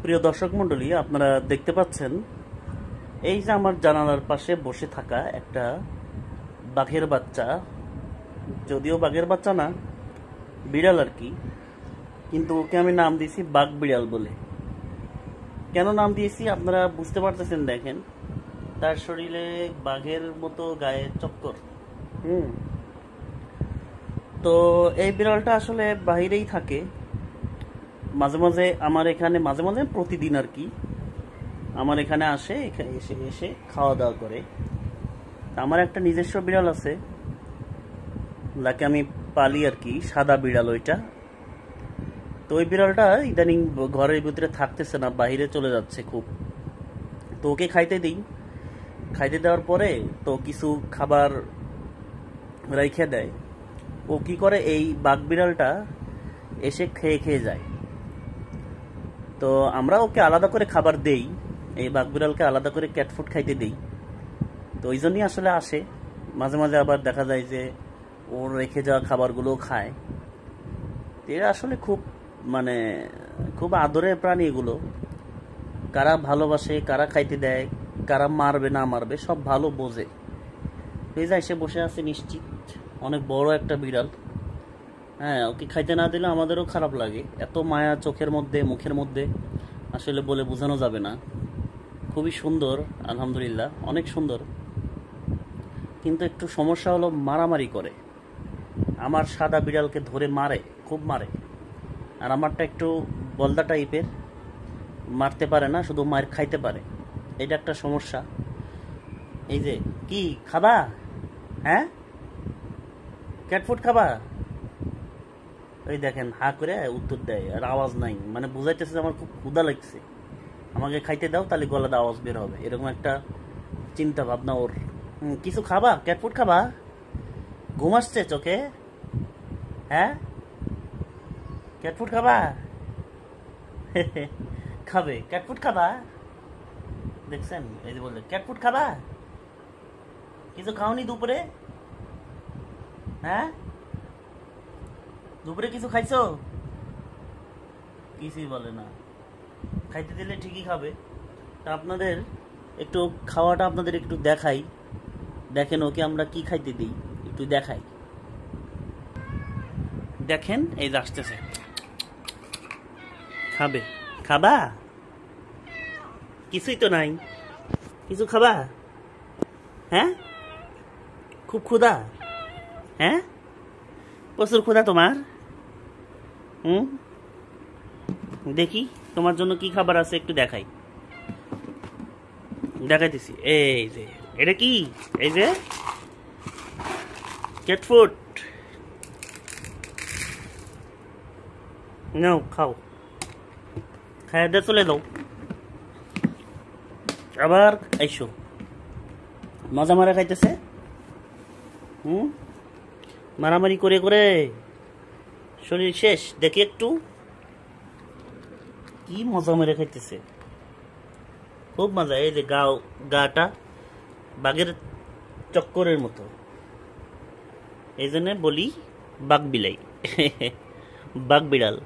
প্রিয় দর্শক মণ্ডলী, আপনারা দেখতে পাচ্ছেন এই যে আমার জানালার পাশে বসে থাকা একটা বাঘের বাচ্চা। যদিও বাঘের বাচ্চা না, বিড়াল আর কি, কিন্তু ওকে আমি নাম দিয়েছি বাঘ বিড়াল বলে। কেন নাম দিয়েছি আপনারা বুঝতে পারতেছেন, দেখেন তার শরীরে বাঘের মতো গায়ে চক্কর। তো এই বিড়ালটা আসলে বাইরেই থাকে, মাঝে মাঝে আমার এখানে, মাঝে মাঝে প্রতিদিন আর কি আমার এখানে আসে, এসে এসে খাওয়া দাওয়া করে। আমার একটা নিজস্ব বিড়াল আছে, যাকে আমি পালি আর কি, সাদা বিড়াল ওইটা। তো ওই বিড়ালটা ইদানিং ঘরের ভিতরে থাকতেছে না, বাইরে চলে যাচ্ছে খুব। তো ওকে খাইতে দিই, খাইতে দেওয়ার পরে তো কিছু খাবার রেখে দেয়। ও কি করে, এই বাঘ বিড়ালটা এসে খেয়ে খেয়ে যায়। তো আমরা ওকে আলাদা করে খাবার দেই, এই বাঘ বিড়ালকে আলাদা করে ক্যাট ফুড খাইতে দেই। তো ওই জন্যই আসলে আসে। মাঝে মাঝে আবার দেখা যায় যে ওর রেখে যাওয়া খাবারগুলো খায়। এরা আসলে খুব খুব আদরের প্রাণী এগুলো। কারা ভালোবাসে, কারা খাইতে দেয়, কারা মারবে না মারবে সব ভালো বোঝে। এই যে এসে বসে আছে নিশ্চিত, অনেক বড় একটা বিড়াল। হ্যাঁ, ওকে খাইতে না দিলে আমাদেরও খারাপ লাগে, এত মায়া চোখের মধ্যে, মুখের মধ্যে, আসলে বলে বোঝানো যাবে না। খুবই সুন্দর, আলহামদুলিল্লাহ অনেক সুন্দর। কিন্তু একটু সমস্যা হলো, মারামারি করে। আমার সাদা বিড়ালকে ধরে মারে, খুব মারে। আর আমারটা একটু বলদা টাইপের, মারতে পারে না, শুধু মার খাইতে পারে। এটা একটা সমস্যা। এই যে কি খাবা, হ্যাঁ ক্যাট ফুড খাবা, ওই দেখেন হা করে উত্তর দেয়, আর আওয়াজ নাই, বুঝাইতেছে আমার খুব ক্ষুধা লাগছে, আমাকে খাইতে দাও, তাহলে গলাতে আওয়াজ বের হবে, এরকম একটা চিন্তা ভাবনা ওর। কিছু খাবা, ক্যাট ফুড খাবা, ঘুম আসছে চোখে, হ্যাঁ ক্যাট ফুড খাবা খাবে, ক্যাট ফুড খাবা, দেখছেন এই যে বললে ক্যাট ফুড খাবা। কিছু খাওনি দুপুরে, হ্যাঁ দুপুরে কিছু খাইছো? কিছুই বলে না, খাইতে দিলে ঠিকই খাবে। তা আপনাদের একটু খাওয়াটা আপনাদের একটু দেখাই, দেখেন ওকে আমরা কি খাইতে দিই, একটু দেখাই। দেখেন এই যে আসতেছে, খাবে, খাবা, কিছুই তো নাই, কিছু খাবা, হ্যাঁ খুব ক্ষুধা, হ্যাঁ প্রচুর ক্ষুধা তোমার। দেখি তোমার জন্য কি খাবার আছে, একটু দেখাই, দেখাইতেছি। এই যে এটা কি, এই যে ক্যাট ফুড, নাও খাও, খাইয়া দিয়ে চলে দাও, আবার আইসো। মজা মারা খাইতেছে, মারামারি করে করে শরীর শেষ। দেখি একটু কি মজা মেরে খাইতেছে, খুব মজা। এই যে গাটা বাঘের চক্করের মতো, এই জন্য বলি বাঘ বিলাই বাঘ বিড়াল।